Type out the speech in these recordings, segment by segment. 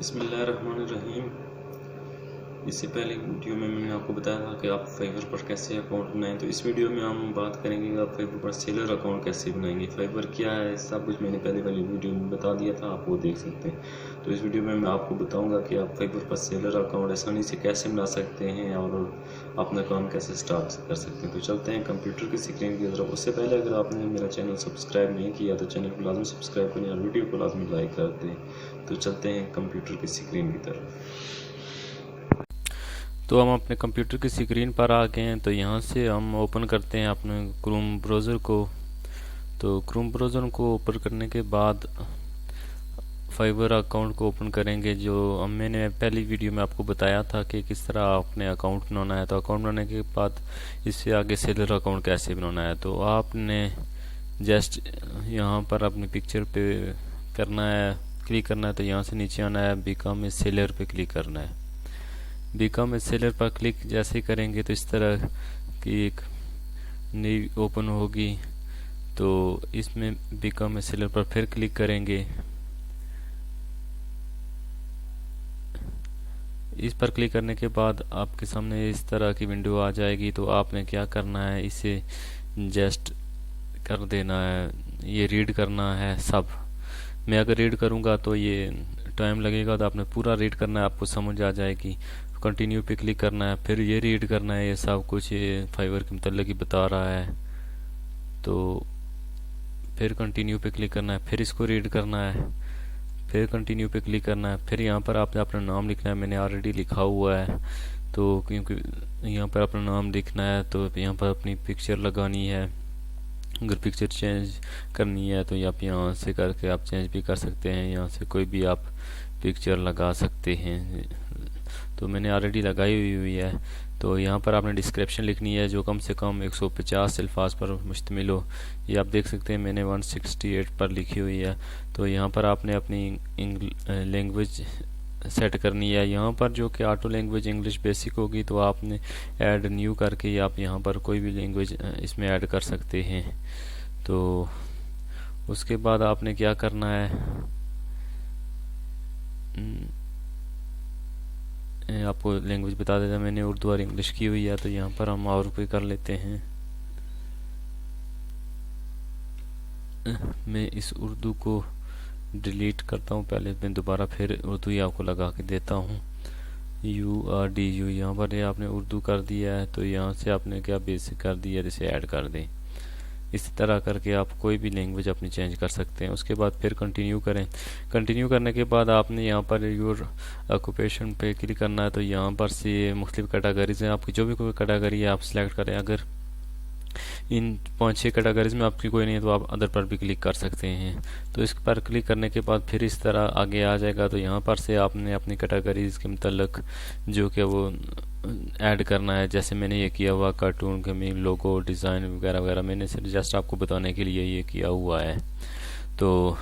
बिस्मिल्लाहिर्रहमानिर्रहीम। इससे पहले वीडियो में मैंने आपको बताया था कि आप फाइवर पर कैसे अकाउंट बनाएं, तो इस वीडियो में हम बात करेंगे कि आप फाइवर पर सेलर अकाउंट कैसे बनाएंगे। फाइवर क्या है सब कुछ मैंने पहले वाली वीडियो में बता दिया था, आप वो देख सकते हैं। तो इस वीडियो में मैं आपको बताऊंगा कि आप फाइवर पर सेलर अकाउंट आसानी से कैसे बना सकते हैं और अपना काम कैसे स्टार्ट कर सकते हैं। तो चलते हैं कंप्यूटर की स्क्रीन की तरफ। उससे पहले अगर आपने मेरा चैनल सब्सक्राइब नहीं किया तो चैनल को लाजमी सब्सक्राइब करें और वीडियो को लाजमी लाइक कर दें। तो चलते हैं कंप्यूटर की स्क्रीन की तरफ। तो हम अपने कंप्यूटर की स्क्रीन पर आ गए हैं। तो यहाँ से हम ओपन करते हैं अपने क्रोम ब्राउज़र को। तो क्रोम ब्राउज़र को ओपन करने के बाद फाइवर अकाउंट को ओपन करेंगे, जो मैंने पहली वीडियो में आपको बताया था कि किस तरह अपने अकाउंट बनाना है। तो अकाउंट बनाने के बाद इससे आगे सेलर अकाउंट कैसे बनाना है, तो आपने जस्ट यहाँ पर अपनी पिक्चर पे करना है, क्लिक करना है। तो यहाँ से नीचे आना है, बिकम ए सेलर पे क्लिक करना है। बिकम ए सेलर पर क्लिक जैसे ही करेंगे तो इस तरह की एक नई ओपन होगी। तो इसमें बिकम ए सेलर पर फिर क्लिक करेंगे। इस पर क्लिक करने के बाद आपके सामने इस तरह की विंडो आ जाएगी। तो आपने क्या करना है, इसे जस्ट कर देना है, ये रीड करना है सब। मैं अगर रीड करूँगा तो ये टाइम लगेगा, तो आपने पूरा रीड करना है, आपको समझ आ जाएगी। कंटिन्यू पे क्लिक करना है, फिर ये रीड करना है, ये सब कुछ ये फाइवर के मतलब की बता रहा है। तो फिर कंटिन्यू पे क्लिक करना है, फिर इसको रीड करना है, फिर कंटिन्यू पे क्लिक करना है। फिर यहाँ पर आपने अपना नाम लिखना है, मैंने ऑलरेडी लिखा हुआ है। तो क्योंकि यहाँ पर अपना नाम लिखना है तो यहाँ पर अपनी पिक्चर लगानी है। अगर पिक्चर चेंज करनी है तो आप यहाँ से करके आप चेंज भी कर सकते हैं, यहाँ से कोई भी आप पिक्चर लगा सकते हैं। तो मैंने ऑलरेडी लगाई हुई है। तो यहाँ पर आपने डिस्क्रिप्शन लिखनी है जो कम से कम 150 अल्फाज पर मुश्तमिल हो। ये आप देख सकते हैं मैंने 168 पर लिखी हुई है। तो यहाँ पर आपने अपनी लैंग्वेज सेट करनी है। यहाँ पर जो कि ऑटो लैंग्वेज इंग्लिश बेसिक होगी, तो आपने ऐड न्यू करके आप यहाँ पर कोई भी लैंग्वेज इसमें ऐड कर सकते हैं। तो उसके बाद आपने क्या करना है, आपको लैंग्वेज बता देता, मैंने उर्दू और इंग्लिश की हुई है। तो यहाँ पर हम और कोई कर लेते हैं। मैं इस उर्दू को डिलीट करता हूँ, पहले मैं दोबारा फिर उर्दू ही आपको लगा के देता हूँ। URDU यहाँ पर ये आपने उर्दू कर दिया है। तो यहाँ से आपने क्या बेसिक कर दिया, जिसे ऐड कर दें। इस तरह करके आप कोई भी लैंग्वेज अपनी चेंज कर सकते हैं। उसके बाद फिर कंटिन्यू करें। कंटिन्यू करने के बाद आपने यहाँ पर योर ऑक्यूपेशन पे क्लिक करना है। तो यहाँ पर से मुख्तलिफ कैटेगरीज हैं, आपकी जो भी कोई कैटेगरी है आप सिलेक्ट करें। अगर इन 5-6 कैटेगरीज में आपकी कोई नहीं है तो आप अदर पर भी क्लिक कर सकते हैं। तो इस पर क्लिक करने के बाद फिर इस तरह आगे आ जाएगा। तो यहाँ पर से आपने अपनी कैटेगरीज के मतलब जो कि वो ऐड करना है। जैसे मैंने ये किया हुआ कार्टून गेमिंग लोगो डिज़ाइन वगैरह वगैरह, मैंने सिर्फ जस्ट आपको बताने के लिए ये किया हुआ है। तो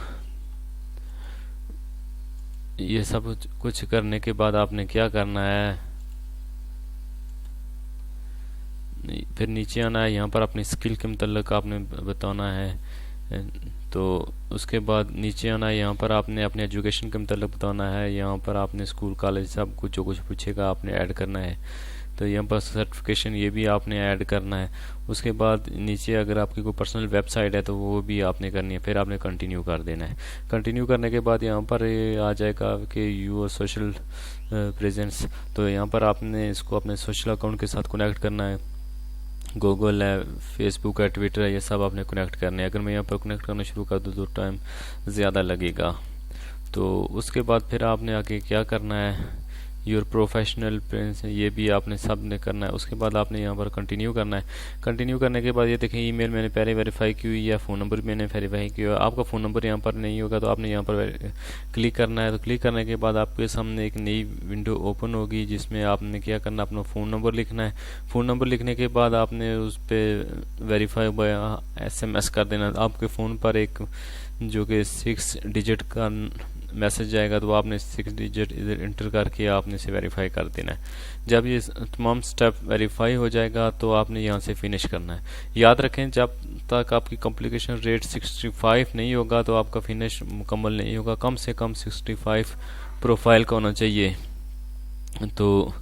ये सब कुछ करने के बाद आपने क्या करना है, फिर नीचे आना है। यहाँ पर अपनी स्किल के मतलब आपने बताना है। तो उसके बाद नीचे आना है, यहाँ पर आपने अपने एजुकेशन के मतलब बताना है। यहाँ पर आपने स्कूल कॉलेज सब कुछ जो कुछ पूछेगा आपने ऐड करना है। तो यहाँ पर सर्टिफिकेशन ये भी आपने ऐड करना है। उसके बाद नीचे अगर आपकी कोई पर्सनल वेबसाइट है तो वो भी आपने करनी है। फिर आपने कंटिन्यू कर देना है। कंटिन्यू करने के बाद यहाँ पर ये आ जाएगा कि यूर सोशल प्रेजेंस। तो यहाँ पर आपने इसको अपने सोशल अकाउंट के साथ कनेक्ट करना है। गूगल है, फेसबुक है, ट्विटर है, ये सब आपने कनेक्ट करने हैं। अगर मैं यहाँ पर कनेक्ट करना शुरू कर दूँ तो टाइम ज़्यादा लगेगा। तो उसके बाद फिर आपने आगे क्या करना है, योर प्रोफेशनल प्रिंस ये भी आपने सब ने करना है। उसके बाद आपने यहाँ पर कंटिन्यू करना है। कंटिन्यू करने के बाद ये देखें ईमेल मैंने पहले वेरीफाई की हुई है, फ़ोन नंबर भी मैंने वेरीफाई किया हुआ है। आपका फ़ोन नंबर यहाँ पर नहीं होगा तो आपने यहाँ पर क्लिक करना है। तो क्लिक करने के बाद आपके सामने एक नई विंडो ओपन होगी जिसमें आपने क्या करना, अपना फ़ोन नंबर लिखना है। फ़ोन नंबर लिखने के बाद आपने उस पर वेरीफाई बाय SMS कर देना। आपके फ़ोन पर एक जो कि 6 डिजिट का मैसेज जाएगा, तो आपने 6 डिजिट इधर इंटर करके आपने इसे वेरीफाई कर देना है। जब ये तमाम स्टेप वेरीफाई हो जाएगा तो आपने यहाँ से फिनिश करना है। याद रखें जब तक आपकी कम्प्लीकेशन रेट 65 नहीं होगा तो आपका फिनिश मुकम्मल नहीं होगा। कम से कम 65 प्रोफाइल का होना चाहिए। तो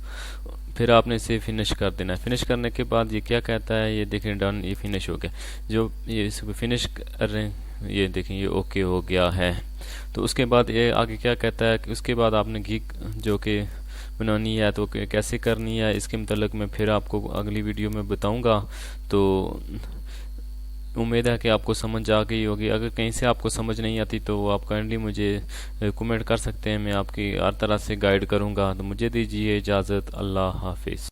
फिर आपने इसे फिनिश कर देना है। फिनिश करने के बाद ये क्या कहता है, ये देखें डन, ये फिनिश हो गया। जो ये इसको फिनिश कर रहे हैं, ये देखें ये ओके हो गया है। तो उसके बाद ये आगे क्या कहता है कि उसके बाद आपने गीक जो कि बनानी है तो कैसे करनी है, इसके मतलब मैं फिर आपको अगली वीडियो में बताऊंगा। तो उम्मीद है कि आपको समझ आ गई होगी। अगर कहीं से आपको समझ नहीं आती तो आप काइंडली मुझे कमेंट कर सकते हैं, मैं आपकी हर तरह से गाइड करूंगा। तो मुझे दीजिए इजाज़त, अल्लाह हाफिज़।